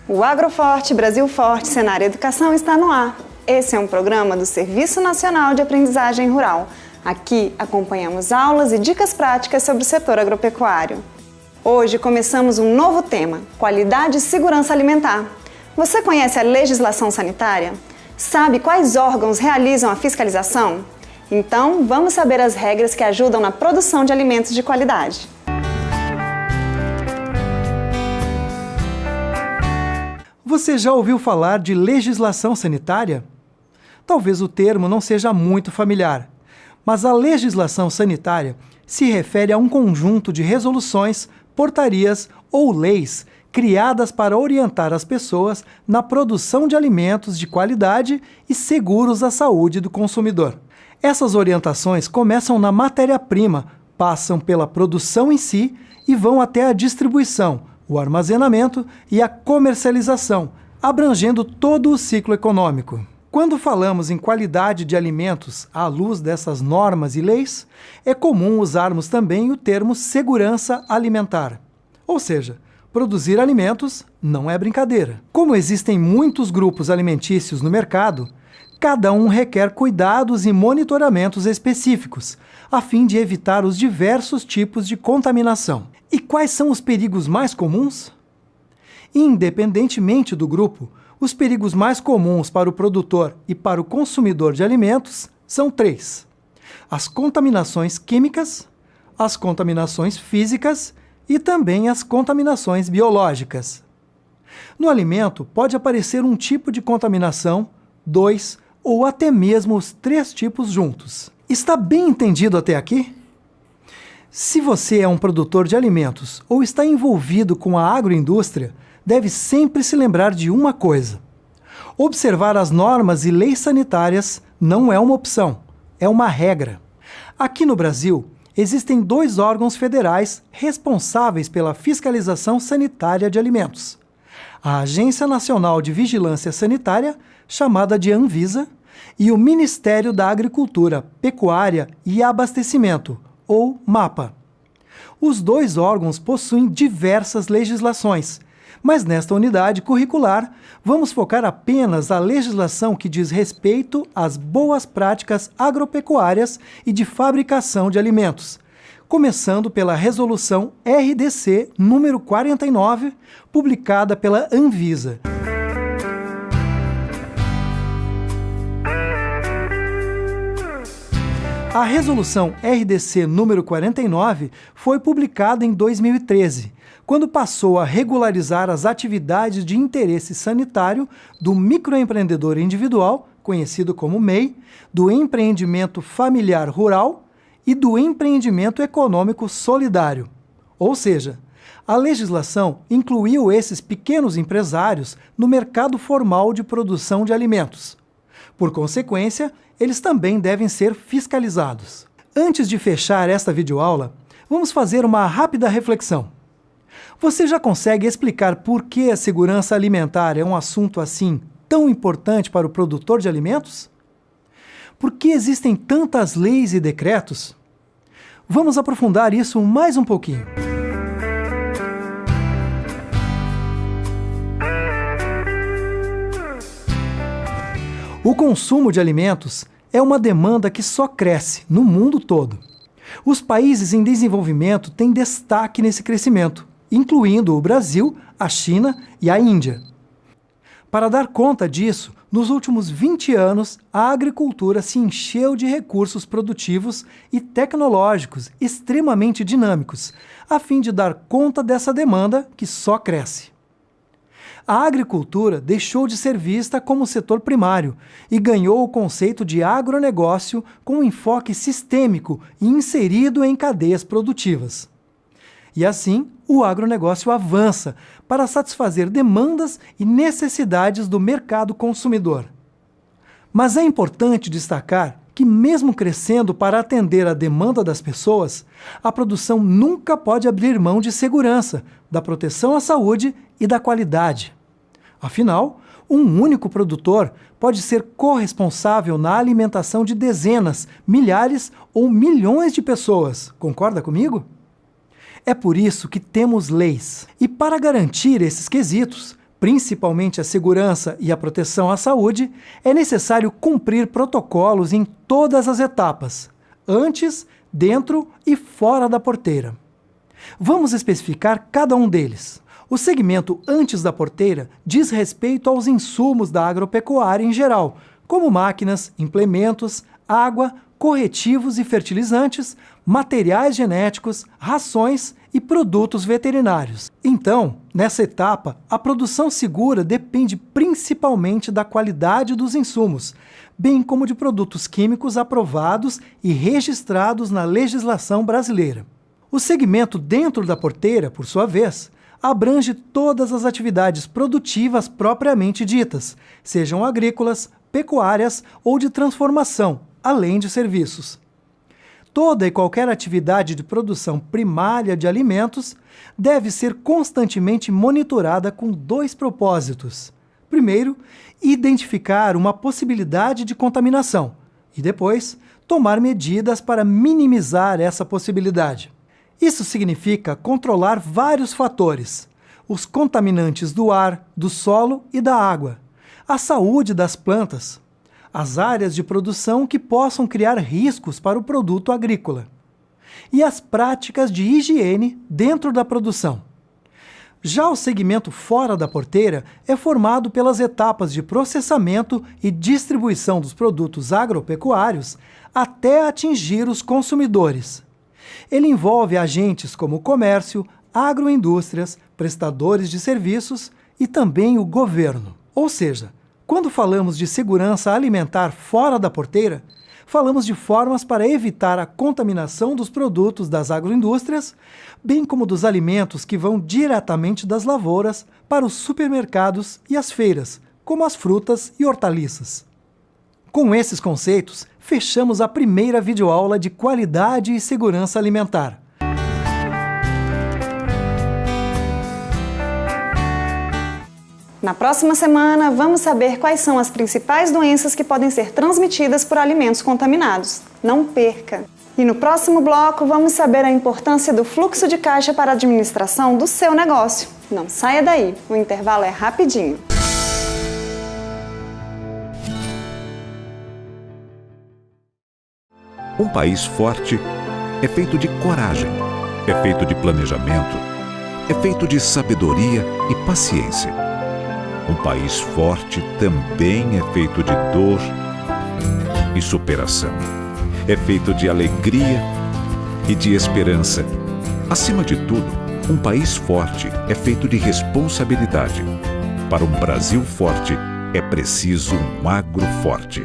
O Agroforte Brasil Forte Senar Educação está no ar. Esse é um programa do Serviço Nacional de Aprendizagem Rural. Aqui acompanhamos aulas e dicas práticas sobre o setor agropecuário. Hoje começamos um novo tema, qualidade e segurança alimentar. Você conhece a legislação sanitária? Sabe quais órgãos realizam a fiscalização? Então, vamos saber as regras que ajudam na produção de alimentos de qualidade. Você já ouviu falar de legislação sanitária? Talvez o termo não seja muito familiar, mas a legislação sanitária se refere a um conjunto de resoluções, portarias ou leis criadas para orientar as pessoas na produção de alimentos de qualidade e seguros à saúde do consumidor. Essas orientações começam na matéria-prima, passam pela produção em si e vão até a distribuição, o armazenamento e a comercialização, abrangendo todo o ciclo econômico. Quando falamos em qualidade de alimentos à luz dessas normas e leis, é comum usarmos também o termo segurança alimentar. Ou seja, produzir alimentos não é brincadeira. Como existem muitos grupos alimentícios no mercado, cada um requer cuidados e monitoramentos específicos, a fim de evitar os diversos tipos de contaminação. E quais são os perigos mais comuns? Independentemente do grupo, os perigos mais comuns para o produtor e para o consumidor de alimentos são 3: as contaminações químicas, as contaminações físicas e também as contaminações biológicas. No alimento pode aparecer um tipo de contaminação, 2 ou até mesmo os 3 tipos juntos. Está bem entendido até aqui? Se você é um produtor de alimentos ou está envolvido com a agroindústria, deve sempre se lembrar de uma coisa: observar as normas e leis sanitárias não é uma opção, é uma regra. Aqui no Brasil, existem 2 órgãos federais responsáveis pela fiscalização sanitária de alimentos: a Agência Nacional de Vigilância Sanitária, chamada de Anvisa, e o Ministério da Agricultura, Pecuária e Abastecimento, ou MAPA. Os 2 órgãos possuem diversas legislações, mas nesta unidade curricular vamos focar apenas a legislação que diz respeito às boas práticas agropecuárias e de fabricação de alimentos, começando pela Resolução RDC número 49, publicada pela Anvisa. A Resolução RDC número 49 foi publicada em 2013, quando passou a regularizar as atividades de interesse sanitário do microempreendedor individual, conhecido como MEI, do empreendimento familiar rural e do empreendimento econômico solidário. Ou seja, a legislação incluiu esses pequenos empresários no mercado formal de produção de alimentos. Por consequência, eles também devem ser fiscalizados. Antes de fechar esta videoaula, vamos fazer uma rápida reflexão. Você já consegue explicar por que a segurança alimentar é um assunto assim tão importante para o produtor de alimentos? Por que existem tantas leis e decretos? Vamos aprofundar isso mais um pouquinho. O consumo de alimentos é uma demanda que só cresce no mundo todo. Os países em desenvolvimento têm destaque nesse crescimento, incluindo o Brasil, a China e a Índia. Para dar conta disso, nos últimos 20 anos, a agricultura se encheu de recursos produtivos e tecnológicos extremamente dinâmicos, a fim de dar conta dessa demanda que só cresce. A agricultura deixou de ser vista como setor primário e ganhou o conceito de agronegócio com um enfoque sistêmico e inserido em cadeias produtivas. E assim, o agronegócio avança para satisfazer demandas e necessidades do mercado consumidor. Mas é importante destacar que, mesmo crescendo para atender a demanda das pessoas, a produção nunca pode abrir mão de segurança, da proteção à saúde e da qualidade. Afinal, um único produtor pode ser corresponsável na alimentação de dezenas, milhares ou milhões de pessoas. Concorda comigo? É por isso que temos leis. E para garantir esses quesitos, principalmente a segurança e a proteção à saúde, é necessário cumprir protocolos em todas as etapas, antes, dentro e fora da porteira. Vamos especificar cada um deles. O segmento antes da porteira diz respeito aos insumos da agropecuária em geral, como máquinas, implementos, água, corretivos e fertilizantes, materiais genéticos, rações e produtos veterinários. Então, nessa etapa, a produção segura depende principalmente da qualidade dos insumos, bem como de produtos químicos aprovados e registrados na legislação brasileira. O segmento dentro da porteira, por sua vez, abrange todas as atividades produtivas propriamente ditas, sejam agrícolas, pecuárias ou de transformação, além de serviços. Toda e qualquer atividade de produção primária de alimentos deve ser constantemente monitorada com 2 propósitos. Primeiro, identificar uma possibilidade de contaminação e depois, tomar medidas para minimizar essa possibilidade. Isso significa controlar vários fatores: os contaminantes do ar, do solo e da água, a saúde das plantas, as áreas de produção que possam criar riscos para o produto agrícola e as práticas de higiene dentro da produção. Já o segmento fora da porteira é formado pelas etapas de processamento e distribuição dos produtos agropecuários até atingir os consumidores. Ele envolve agentes como o comércio, agroindústrias, prestadores de serviços e também o governo. Ou seja, quando falamos de segurança alimentar fora da porteira, falamos de formas para evitar a contaminação dos produtos das agroindústrias, bem como dos alimentos que vão diretamente das lavouras para os supermercados e as feiras, como as frutas e hortaliças. Com esses conceitos, fechamos a primeira videoaula de qualidade e segurança alimentar. Na próxima semana, vamos saber quais são as principais doenças que podem ser transmitidas por alimentos contaminados. Não perca! E no próximo bloco, vamos saber a importância do fluxo de caixa para a administração do seu negócio. Não saia daí, o intervalo é rapidinho. Um país forte é feito de coragem, é feito de planejamento, é feito de sabedoria e paciência. Um país forte também é feito de dor e superação. É feito de alegria e de esperança. Acima de tudo, um país forte é feito de responsabilidade. Para um Brasil forte, é preciso um agro forte.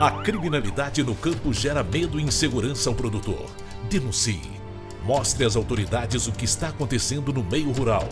A criminalidade no campo gera medo e insegurança ao produtor. Denuncie. Mostre às autoridades o que está acontecendo no meio rural.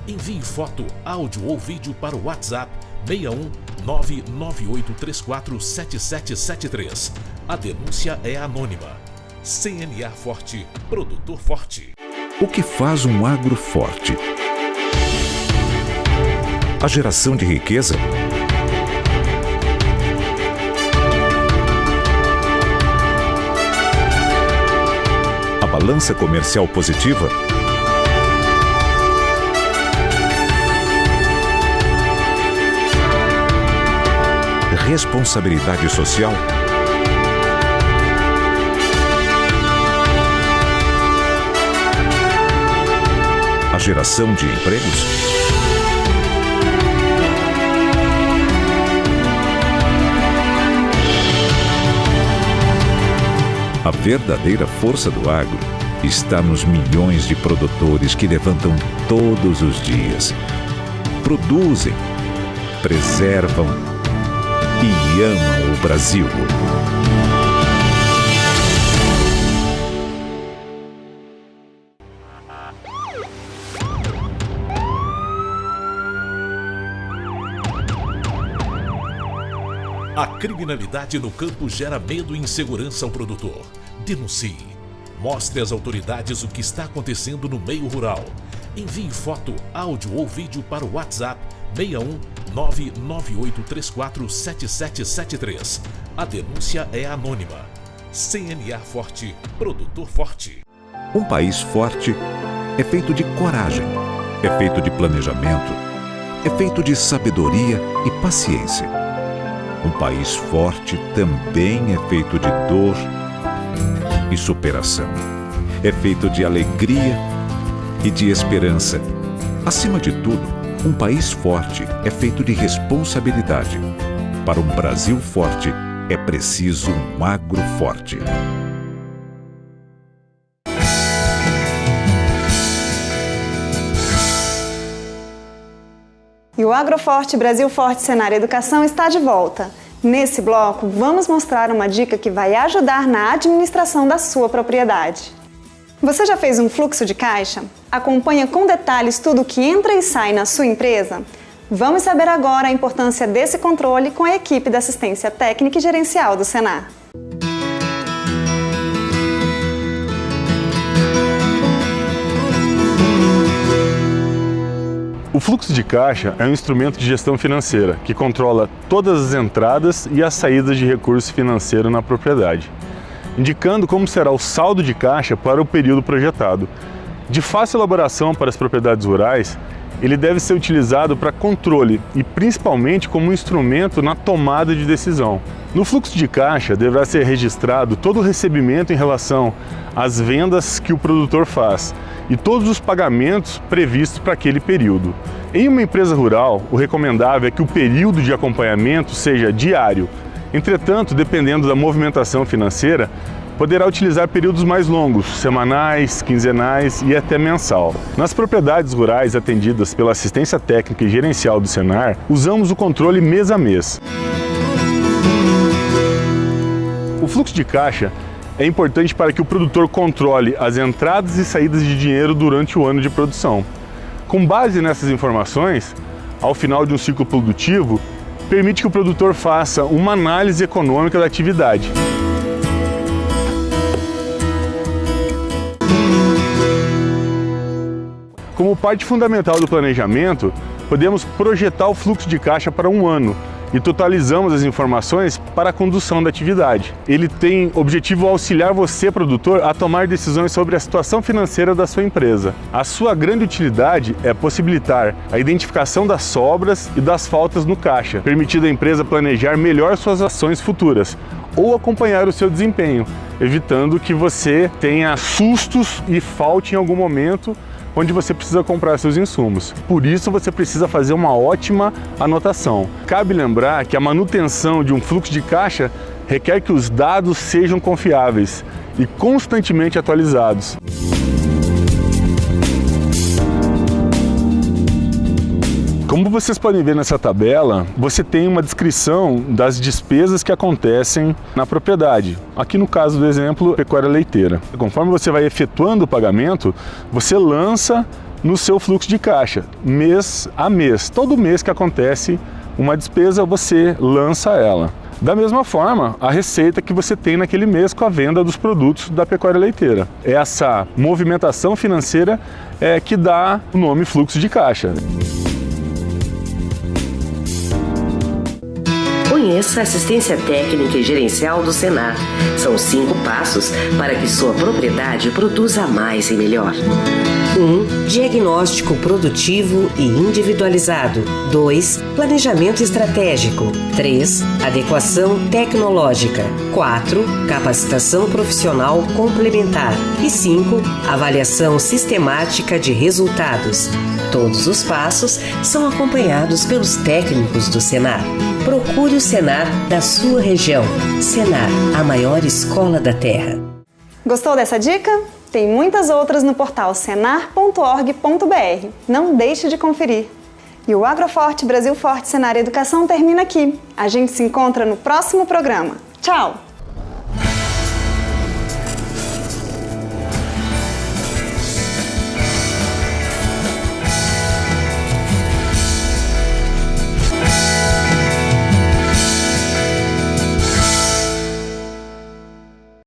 Envie foto, áudio ou vídeo para o WhatsApp 61 99834 7773. A denúncia é anônima. CNA Forte, produtor forte. O que faz um agro forte? A geração de riqueza? Balança comercial positiva? Responsabilidade social? A geração de empregos? A verdadeira força do agro está nos milhões de produtores que levantam todos os dias. Produzem, preservam e amam o Brasil. A criminalidade no campo gera medo e insegurança ao produtor. Denuncie. Mostre às autoridades o que está acontecendo no meio rural. Envie foto, áudio ou vídeo para o WhatsApp 61 998347773. A denúncia é anônima. CNA Forte, produtor forte. Um país forte é feito de coragem, é feito de planejamento, é feito de sabedoria e paciência. Um país forte também é feito de dor e superação. É feito de alegria e de esperança. Acima de tudo, um país forte é feito de responsabilidade. Para um Brasil forte, é preciso um agro forte. E o Agroforte Brasil Forte Senar Educação está de volta. Nesse bloco, vamos mostrar uma dica que vai ajudar na administração da sua propriedade. Você já fez um fluxo de caixa? Acompanha com detalhes tudo o que entra e sai na sua empresa? Vamos saber agora a importância desse controle com a equipe da Assistência Técnica e Gerencial do Senar. O fluxo de caixa é um instrumento de gestão financeira que controla todas as entradas e as saídas de recursos financeiros na propriedade, indicando como será o saldo de caixa para o período projetado. De fácil elaboração para as propriedades rurais, ele deve ser utilizado para controle e principalmente como um instrumento na tomada de decisão. No fluxo de caixa deverá ser registrado todo o recebimento em relação às vendas que o produtor faz e todos os pagamentos previstos para aquele período. Em uma empresa rural, o recomendável é que o período de acompanhamento seja diário. Entretanto, dependendo da movimentação financeira, poderá utilizar períodos mais longos, semanais, quinzenais e até mensal. Nas propriedades rurais atendidas pela Assistência Técnica e Gerencial do Senar, usamos o controle mês a mês. O fluxo de caixa é importante para que o produtor controle as entradas e saídas de dinheiro durante o ano de produção. Com base nessas informações, ao final de um ciclo produtivo, permite que o produtor faça uma análise econômica da atividade. Como parte fundamental do planejamento, podemos projetar o fluxo de caixa para um ano e totalizamos as informações para a condução da atividade. Ele tem objetivo auxiliar você, produtor, a tomar decisões sobre a situação financeira da sua empresa. A sua grande utilidade é possibilitar a identificação das sobras e das faltas no caixa, permitindo à empresa planejar melhor suas ações futuras ou acompanhar o seu desempenho, evitando que você tenha sustos e falte em algum momento onde você precisa comprar seus insumos. Por isso, você precisa fazer uma ótima anotação. Cabe lembrar que a manutenção de um fluxo de caixa requer que os dados sejam confiáveis e constantemente atualizados. Como vocês podem ver nessa tabela, você tem uma descrição das despesas que acontecem na propriedade. Aqui no caso do exemplo, pecuária leiteira. Conforme você vai efetuando o pagamento, você lança no seu fluxo de caixa, mês a mês. Todo mês que acontece uma despesa, você lança ela. Da mesma forma, a receita que você tem naquele mês com a venda dos produtos da pecuária leiteira. Essa movimentação financeira é que dá o nome fluxo de caixa. Conheça a Assistência Técnica e Gerencial do Senar. São 5 passos para que sua propriedade produza mais e melhor. 1. Diagnóstico produtivo e individualizado. 2. Planejamento estratégico. 3. Adequação tecnológica. 4. Capacitação profissional complementar. E 5. Avaliação sistemática de resultados. Todos os passos são acompanhados pelos técnicos do Senar. Procure o Senar da sua região. Senar, a maior escola da terra. Gostou dessa dica? Tem muitas outras no portal senar.org.br. Não deixe de conferir. E o Agroforte Brasil Forte Senar Educação termina aqui. A gente se encontra no próximo programa. Tchau!